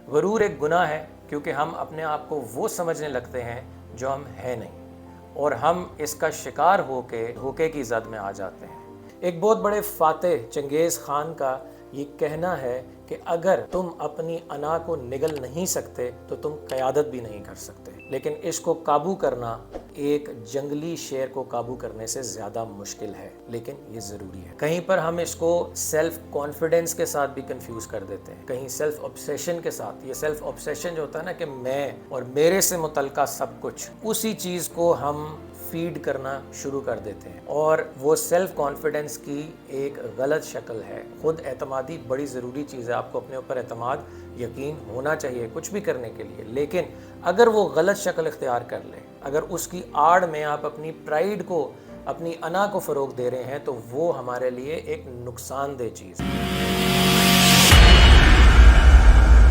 غرور ایک گناہ ہے کیونکہ ہم اپنے آپ کو وہ سمجھنے لگتے ہیں جو ہم ہیں نہیں، اور ہم اس کا شکار ہو کے دھوکے کی زد میں آ جاتے ہیں۔ ایک بہت بڑے فاتح چنگیز خان کا یہ کہنا ہے کہ اگر تم اپنی انا کو نگل نہیں سکتے تو تم قیادت بھی نہیں کر سکتے، لیکن اس کو قابو کرنا ایک جنگلی شیر کو قابو کرنے سے زیادہ مشکل ہے، لیکن یہ ضروری ہے۔ کہیں پر ہم اس کو سیلف کانفیڈنس کے ساتھ بھی کنفیوز کر دیتے ہیں، کہیں سیلف آبسیشن کے ساتھ۔ یہ سیلف آبسیشن جو ہوتا ہے نا کہ میں اور میرے سے متعلقہ سب کچھ، اسی چیز کو ہم فیڈ کرنا شروع کر دیتے ہیں، اور وہ سیلف کانفیڈنس کی ایک غلط شکل ہے۔ خود اعتمادی بڑی ضروری چیز ہے، آپ کو اپنے اوپر اعتماد یقین ہونا چاہیے کچھ بھی کرنے کے لیے، لیکن اگر وہ غلط شکل اختیار کر لے، اگر اس کی آڑ میں آپ اپنی پرائیڈ کو، اپنی انا کو فروغ دے رہے ہیں، تو وہ ہمارے لیے ایک نقصان دہ چیز ہے۔